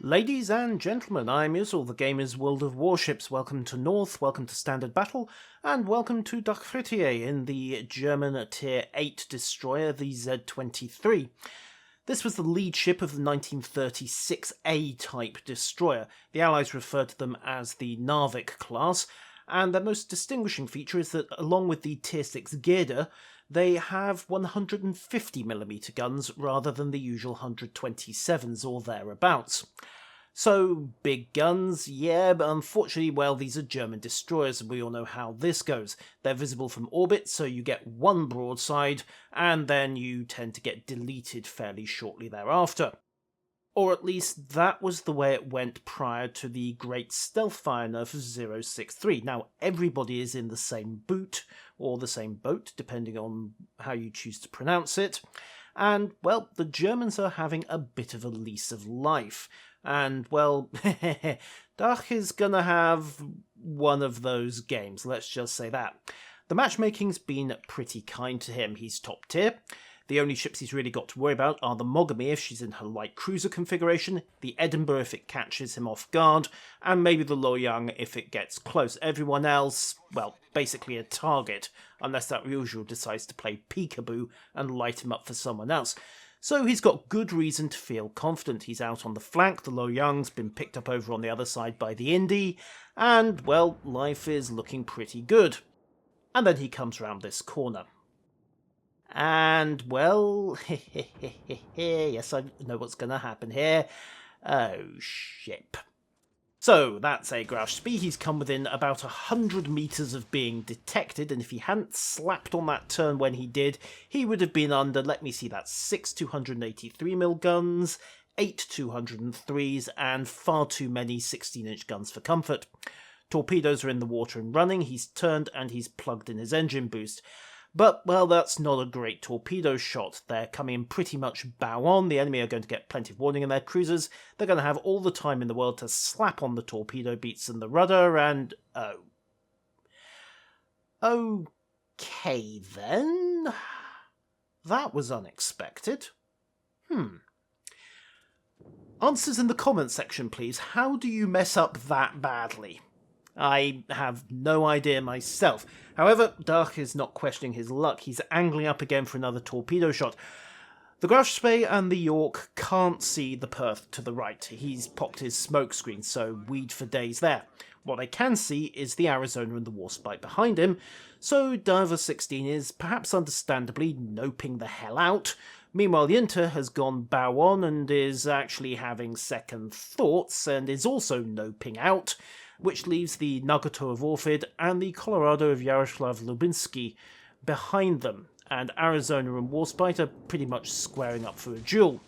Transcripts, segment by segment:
Ladies and gentlemen, I'm Yusel, the game is World of Warships. Welcome to North, welcome to Standard Battle, and welcome to Dachfrittier in the German Tier 8 destroyer, the Z-23. This was the lead ship of the 1936 A-type destroyer. The Allies referred to them as the Narvik class, and their most distinguishing feature is that along with the Tier 6 Gerda, they have 150mm guns rather than the usual 127s or thereabouts. So, big guns, yeah, but unfortunately, well, these are German destroyers, and we all know how this goes. They're visible from orbit, so you get one broadside, and then you tend to get deleted fairly shortly thereafter. Or at least that was the way it went prior to the Great Stealth Fire nerf of 063. Now, everybody is in the same boot, or the same boat, depending on how you choose to pronounce it. And, well, the Germans are having a bit of a lease of life. And, well, Dach is gonna have one of those games, let's just say that. The matchmaking's been pretty kind to him. He's top tier. The only ships he's really got to worry about are the Mogami if she's in her light cruiser configuration, the Edinburgh if it catches him off guard, and maybe the Loyang if it gets close. Everyone else, well, basically a target, unless that usual decides to play peekaboo and light him up for someone else. So he's got good reason to feel confident. He's out on the flank, the Loyang's been picked up over on the other side by the Indy, and, well, life is looking pretty good. And then he comes round this corner. And, well, yes, I know what's going to happen here. Oh, ship. So, that's a Grausch Spee. He's come within about 100 metres of being detected, and if he hadn't slapped on that turn when he did, he would have been under, let me see, that's 6 283mm guns, 8 203s, and far too many 16-inch guns for comfort. Torpedoes are in the water and running, he's turned and he's plugged in his engine boost. But, well, that's not a great torpedo shot. They're coming in pretty much bow on. The enemy are going to get plenty of warning in their cruisers. They're going to have all the time in the world to slap on the torpedo beats and the rudder, and oh. Okay, then. That was unexpected. Answers in the comments section, please. How do you mess up that badly? I have no idea myself. However, Dach is not questioning his luck. He's angling up again for another torpedo shot. The Grausch Spee and the York can't see the Perth to the right. He's popped his smoke screen, so weed for days there. What they can see is the Arizona and the Warspite behind him, so Diver 16 is perhaps understandably noping the hell out. Meanwhile, the Inter has gone bow on and is actually having second thoughts and is also noping out, which leaves the Nagato of Orfid and the Colorado of Yaroslav Lubinsky behind them, and Arizona and Warspite are pretty much squaring up for a duel.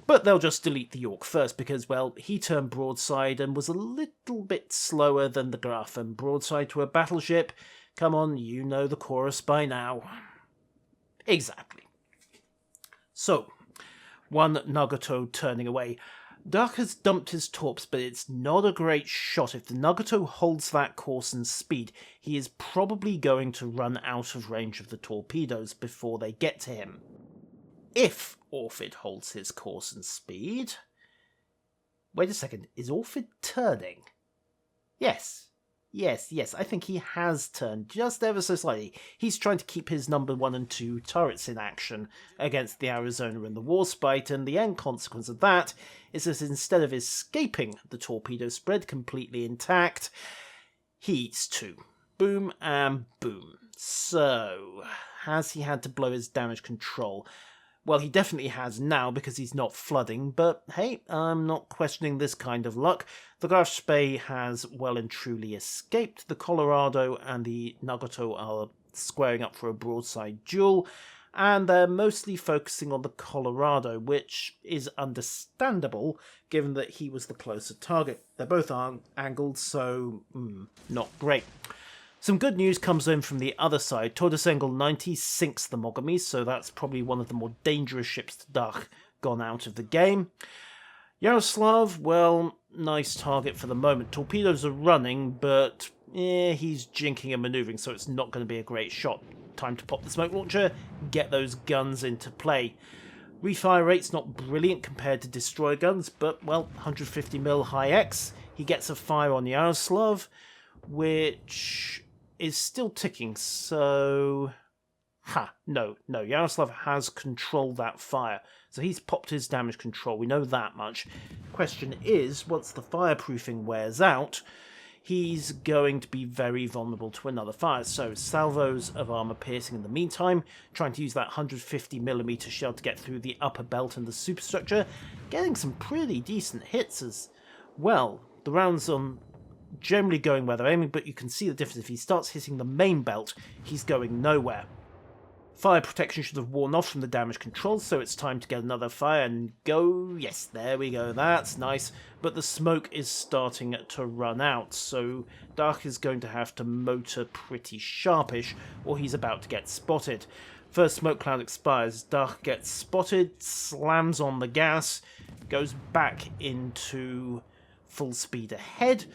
But they'll just delete the York first because, well, he turned broadside and was a little bit slower than the Graf, and broadside to a battleship, come on, you know the chorus by now. Exactly. So, one Nagato turning away. Dach has dumped his torps, but it's not a great shot. If the Nagato holds that course and speed, he is probably going to run out of range of the torpedoes before they get to him. If Orfid holds his course and speed... Wait a second, is Orfid turning? Yes, I think he has turned just ever so slightly. He's trying to keep his number 1 and 2 turrets in action against the Arizona and the Warspite, and the end consequence of that is that instead of escaping the torpedo spread completely intact, he eats 2. Boom and boom. So, has he had to blow his damage control? Well, he definitely has now because he's not flooding, but hey, I'm not questioning this kind of luck. The Grausch Spee has well and truly escaped. The Colorado and the Nagato are squaring up for a broadside duel, and they're mostly focusing on the Colorado, which is understandable given that he was the closer target. They're both angled, so not great. Some good news comes in from the other side. Todesengel 90 sinks the Mogami, so that's probably one of the more dangerous ships to Dach gone out of the game. Yaroslav, well, nice target for the moment. Torpedoes are running, but he's jinking and manoeuvring, so it's not going to be a great shot. Time to pop the smoke launcher, get those guns into play. Refire rate's not brilliant compared to destroyer guns, but, well, 150mm high X. He gets a fire on Yaroslav, which is still ticking, so... No, Yaroslav has controlled that fire, so he's popped his damage control, we know that much. Question is, once the fireproofing wears out, he's going to be very vulnerable to another fire, so salvos of armor piercing in the meantime, trying to use that 150mm shell to get through the upper belt and the superstructure, getting some pretty decent hits as well. The rounds generally going where they're aiming, but you can see the difference. If he starts hitting the main belt, he's going nowhere. Fire protection should have worn off from the damage control, so it's time to get another fire and go. Yes, there we go, that's nice. But the smoke is starting to run out, so Dark is going to have to motor pretty sharpish, or he's about to get spotted. First smoke cloud expires, Dark gets spotted, slams on the gas, goes back into full speed ahead,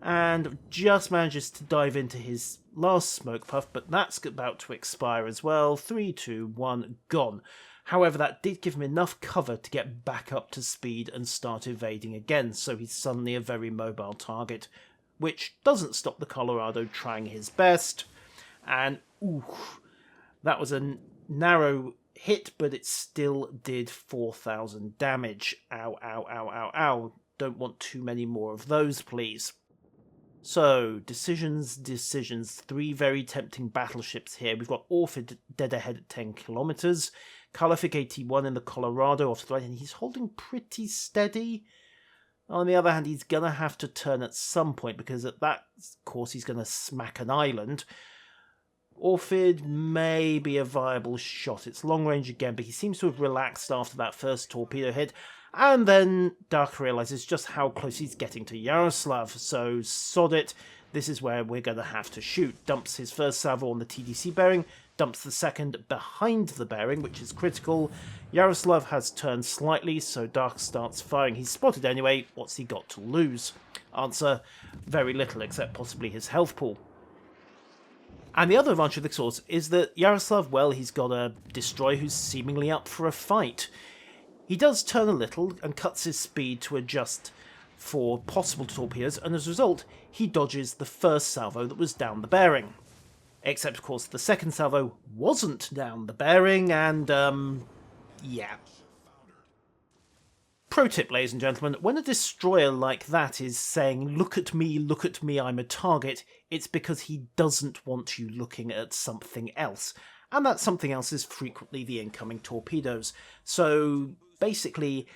and just manages to dive into his last smoke puff, but that's about to expire as well. 3, 2, 1, gone. However, that did give him enough cover to get back up to speed and start evading again, so he's suddenly a very mobile target, which doesn't stop the Colorado trying his best. And, that was a narrow hit, but it still did 4,000 damage. Ow, ow, ow, ow, ow. Don't want too many more of those, please. So, decisions. 3 very tempting battleships here. We've got Orford dead ahead at 10 kilometers. Kalafic 81 in the Colorado off to the right, and he's holding pretty steady. On the other hand, he's going to have to turn at some point, because at that course he's going to smack an island. Orford may be a viable shot. It's long range again, but he seems to have relaxed after that first torpedo hit. And then Dark realises just how close he's getting to Yaroslav, so sod it, this is where we're going to have to shoot. Dumps his first salvo on the TDC bearing, dumps the second behind the bearing, which is critical. Yaroslav has turned slightly, so Dark starts firing. He's spotted anyway, what's he got to lose? Answer, very little, except possibly his health pool. And the other advantage of the source is that Yaroslav, well, he's got a destroyer who's seemingly up for a fight. He does turn a little and cuts his speed to adjust for possible torpedoes, and as a result, he dodges the first salvo that was down the bearing. Except, of course, the second salvo wasn't down the bearing, and, yeah. Pro tip, ladies and gentlemen, when a destroyer like that is saying, look at me, I'm a target, it's because he doesn't want you looking at something else. And that something else is frequently the incoming torpedoes. So, basically,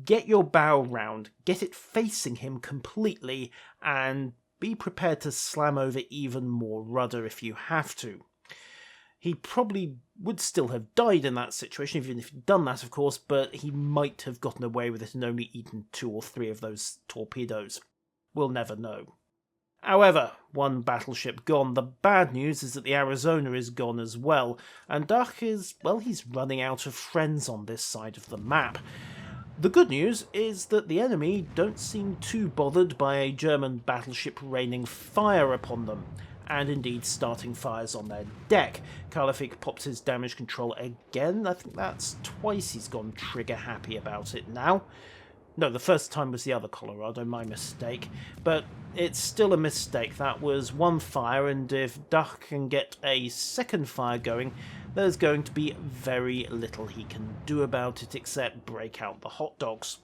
get your bow round, get it facing him completely, and be prepared to slam over even more rudder if you have to. He probably would still have died in that situation, even if he'd done that, of course, but he might have gotten away with it and only eaten 2 or 3 of those torpedoes. We'll never know. However, one battleship gone. The bad news is that the Arizona is gone as well, and Dark is, well, he's running out of friends on this side of the map. The good news is that the enemy don't seem too bothered by a German battleship raining fire upon them, and indeed starting fires on their deck. Kalafic pops his damage control again. I think that's twice he's gone trigger happy about it now. No, the first time was the other Colorado, my mistake. But it's still a mistake. That was one fire, and if Duck can get a second fire going, there's going to be very little he can do about it except break out the hot dogs.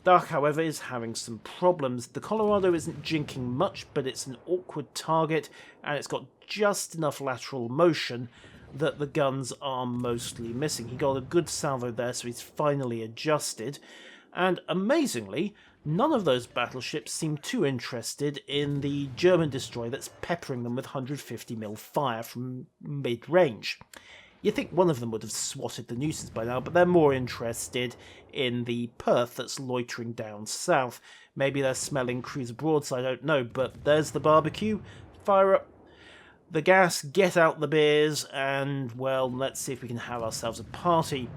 Duck, however, is having some problems. The Colorado isn't jinking much, but it's an awkward target, and it's got just enough lateral motion that the guns are mostly missing. He got a good salvo there, so he's finally adjusted. And amazingly, none of those battleships seem too interested in the German destroyer that's peppering them with 150mm fire from mid-range. You'd think one of them would have swatted the nuisance by now, but they're more interested in the Perth that's loitering down south. Maybe they're smelling cruiser broadside, I don't know, but there's the barbecue. Fire up the gas, get out the beers, and, well, let's see if we can have ourselves a party.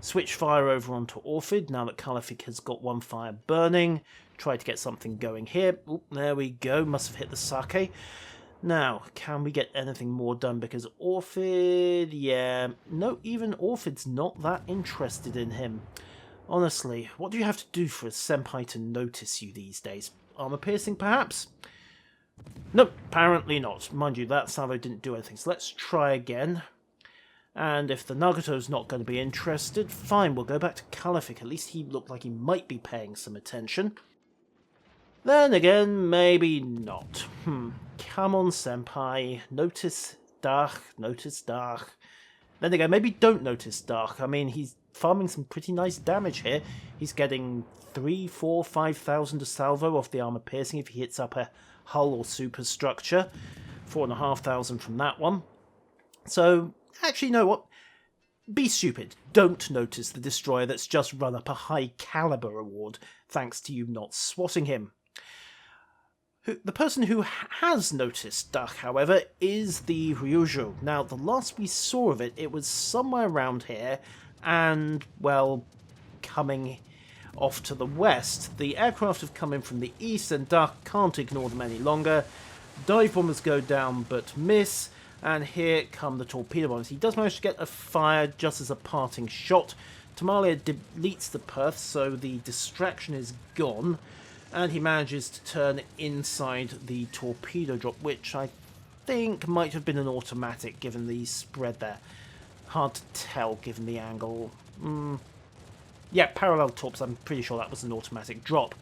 Switch fire over onto Orford, now that Kalafic has got one fire burning. Try to get something going here. Oop, there we go, must have hit the sake. Now, can we get anything more done? Because Orphid, yeah, no, even Orphid's not that interested in him. Honestly, what do you have to do for a senpai to notice you these days? Armor piercing, perhaps? Nope, apparently not. Mind you, that salvo didn't do anything, so let's try again. And if the Nagato's not going to be interested, fine, we'll go back to Caliphate. At least he looked like he might be paying some attention. Then again, maybe not. Come on, senpai. Notice Dach, notice Dach. Then again, maybe don't notice Dach. I mean, he's farming some pretty nice damage here. He's getting 3, 4, 5,000 a salvo off the armor piercing if he hits up a hull or superstructure. 4,500 from that one. So, actually, you know what? Be stupid. Don't notice the destroyer that's just run up a high caliber award, thanks to you not swatting him. The person who has noticed Dach, however, is the Ryujo. Now, the last we saw of it, it was somewhere around here, and, well, coming off to the west. The aircraft have come in from the east, and Dach can't ignore them any longer. Dive bombers go down but miss, and here come the torpedo bombers. He does manage to get a fire just as a parting shot. Tamalia deletes the perth, so the distraction is gone. And he manages to turn inside the torpedo drop, which I think might have been an automatic given the spread there. Hard to tell given the angle. Yeah, parallel torps, I'm pretty sure that was an automatic drop.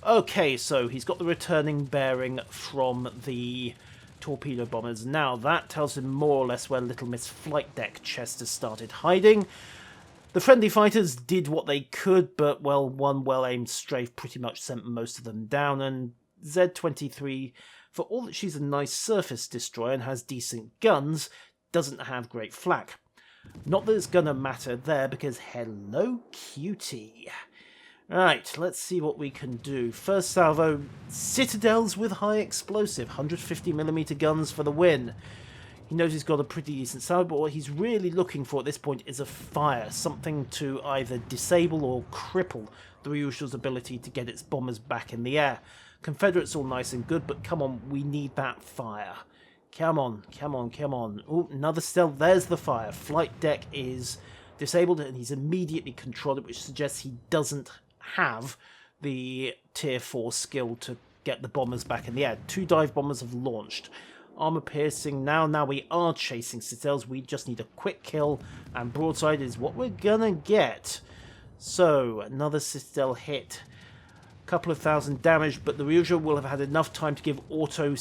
Okay, so he's got the returning bearing from the torpedo bombers. Now that tells him more or less where Little Miss Flight Deck Chester started hiding. The friendly fighters did what they could, but, well, one well-aimed strafe pretty much sent most of them down, and Z-23, for all that she's a nice surface destroyer and has decent guns, doesn't have great flak. Not that it's gonna matter there, because hello, cutie. Right, let's see what we can do. First salvo, Citadels with high explosive, 150mm guns for the win. He knows he's got a pretty decent salvo, but what he's really looking for at this point is a fire, something to either disable or cripple the Ryusho's ability to get its bombers back in the air. Confederate's all nice and good, but come on, we need that fire. Come on, come on, come on. Oh, another stealth, there's the fire. Flight deck is disabled and he's immediately controlled it, which suggests he doesn't have the tier 4 skill to get the bombers back in the air. 2 dive bombers have launched. Armor piercing now we are chasing Citadels. We just need a quick kill, and broadside is what we're gonna get. So, another Citadel hit. A couple of thousand damage, but the Ryujo will have had enough time to give auto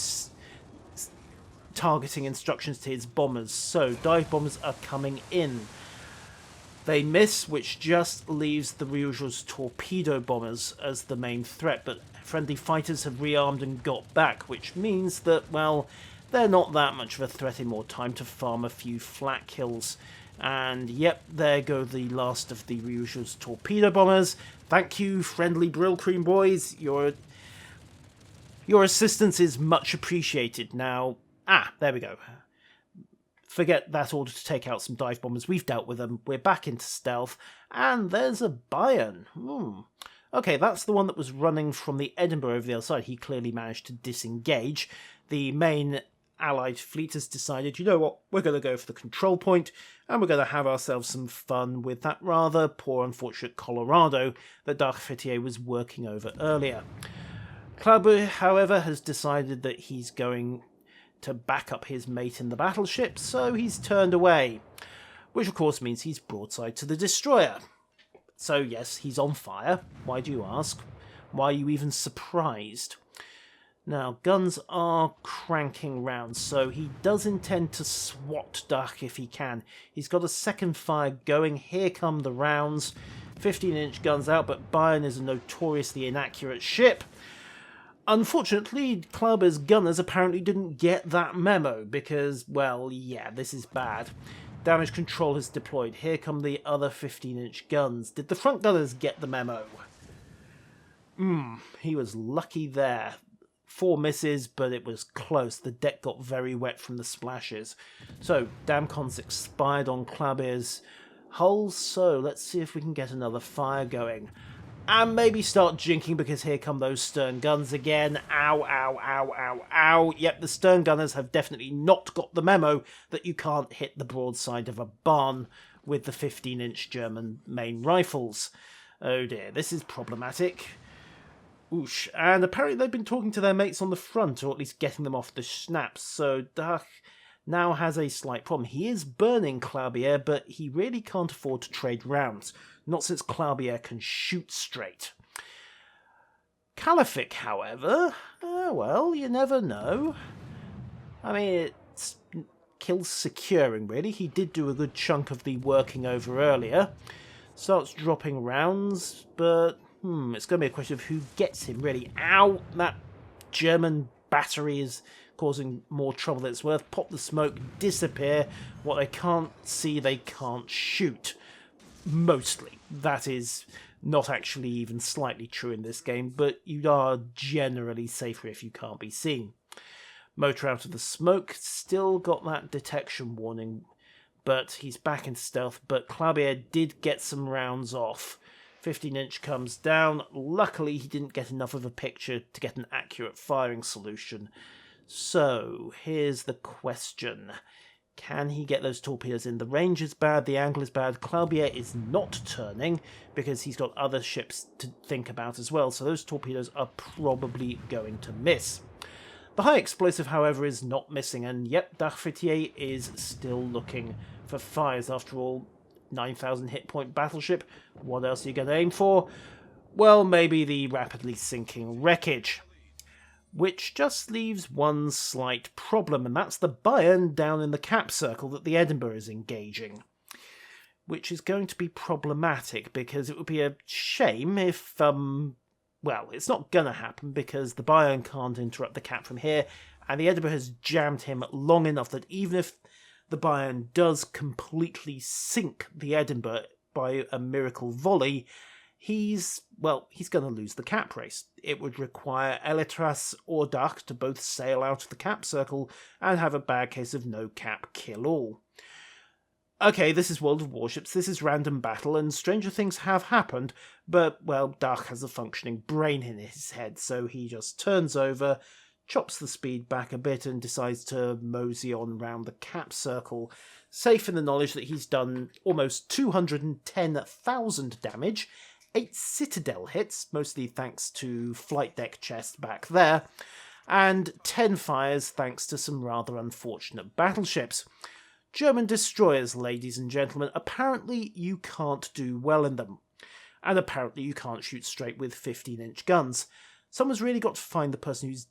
targeting instructions to his bombers. So, dive bombers are coming in. They miss, which just leaves the Ryujo's torpedo bombers as the main threat, but friendly fighters have rearmed and got back, which means that, well, they're not that much of a threat anymore. Time to farm a few flat kills. And yep, there go the last of the Ryujo's torpedo bombers. Thank you, friendly Brill Cream boys. Your assistance is much appreciated. Now, there we go. Forget that order to take out some dive bombers. We've dealt with them. We're back into stealth. And there's a Bayern. Okay, that's the one that was running from the Edinburgh over the other side. He clearly managed to disengage. The main Allied fleet has decided, you know what, we're going to go for the control point, and we're going to have ourselves some fun with that rather poor, unfortunate Colorado that Dachfrittier was working over earlier. Klabu, however, has decided that he's going to back up his mate in the battleship, so he's turned away, which of course means he's broadside to the destroyer. So yes, he's on fire. Why do you ask? Why are you even surprised? Now, guns are cranking round, so he does intend to swat Dach if he can. He's got a second fire going. Here come the rounds. 15-inch guns out, but Bayern is a notoriously inaccurate ship. Unfortunately, Klaber's gunners apparently didn't get that memo, because, well, yeah, this is bad. Damage control has deployed. Here come the other 15-inch guns. Did the front gunners get the memo? He was lucky there. 4 misses, but it was close. The deck got very wet from the splashes. So, Damcon's expired on Klaber's hull, so let's see if we can get another fire going. And maybe start jinking because here come those stern guns again. Ow, ow, ow, ow, ow. Yep, the stern gunners have definitely not got the memo that you can't hit the broadside of a barn with the 15-inch German main rifles. Oh dear, this is problematic. Oosh. And apparently they've been talking to their mates on the front, or at least getting them off the schnaps, so Dach now has a slight problem. He is burning Claubier, but he really can't afford to trade rounds. Not since Claubier can shoot straight. Calific, however, well, you never know. I mean, it's kills securing, really. He did do a good chunk of the working over earlier. Starts dropping rounds, but it's going to be a question of who gets him, really. Ow! That German battery is causing more trouble than it's worth. Pop the smoke, disappear. What they can't see, they can't shoot. Mostly. That is not actually even slightly true in this game, but you are generally safer if you can't be seen. Motor out of the smoke, still got that detection warning, but he's back in stealth, but Claubier did get some rounds off. 15-inch comes down. Luckily, he didn't get enough of a picture to get an accurate firing solution. So, here's the question. Can he get those torpedoes in? The range is bad, the angle is bad. Claubier is not turning because he's got other ships to think about as well, so those torpedoes are probably going to miss. The high explosive, however, is not missing, and yet Dachfrittier is still looking for fires. After all, 9,000 hit point battleship, what else are you going to aim for? Well, maybe the rapidly sinking wreckage. Which just leaves one slight problem, and that's the Bayern down in the cap circle that the Edinburgh is engaging. Which is going to be problematic, because it would be a shame if, well, it's not going to happen, because the Bayern can't interrupt the cap from here, and the Edinburgh has jammed him long enough that even if the Bayern does completely sink the Edinburgh by a miracle volley, he's going to lose the cap race. It would require Elitras or Dach to both sail out of the cap circle and have a bad case of no cap kill all. Okay, this is World of Warships, this is random battle, and stranger things have happened, but, well, Dach has a functioning brain in his head, so he just turns over, chops the speed back a bit, and decides to mosey on round the cap circle, safe in the knowledge that he's done almost 210,000 damage, 8 citadel hits, mostly thanks to flight deck chest back there, and 10 fires thanks to some rather unfortunate battleships. German destroyers, ladies and gentlemen, apparently you can't do well in them. And apparently you can't shoot straight with 15-inch guns. Someone's really got to find the person who's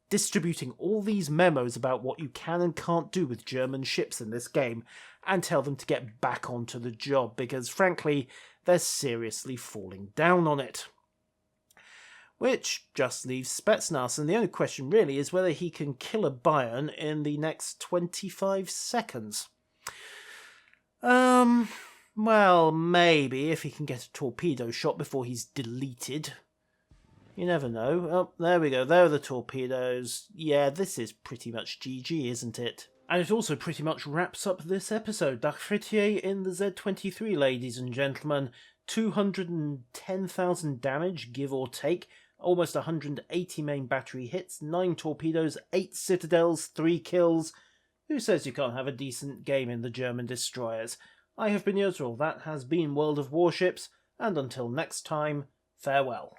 distributing all these memos about what you can and can't do with German ships in this game, and tell them to get back onto the job, because frankly, they're seriously falling down on it. Which just leaves Spetsnaz, and the only question really is whether he can kill a Bayern in the next 25 seconds. Well, maybe, if he can get a torpedo shot before he's deleted. You never know. Oh, there we go, there are the torpedoes. Yeah, this is pretty much GG, isn't it? And it also pretty much wraps up this episode. Dachfrittier in the Z-23, ladies and gentlemen. 210,000 damage, give or take. Almost 180 main battery hits, 9 torpedoes, 8 citadels, 3 kills. Who says you can't have a decent game in the German destroyers? I have been Yozril, that has been World of Warships, and until next time, farewell.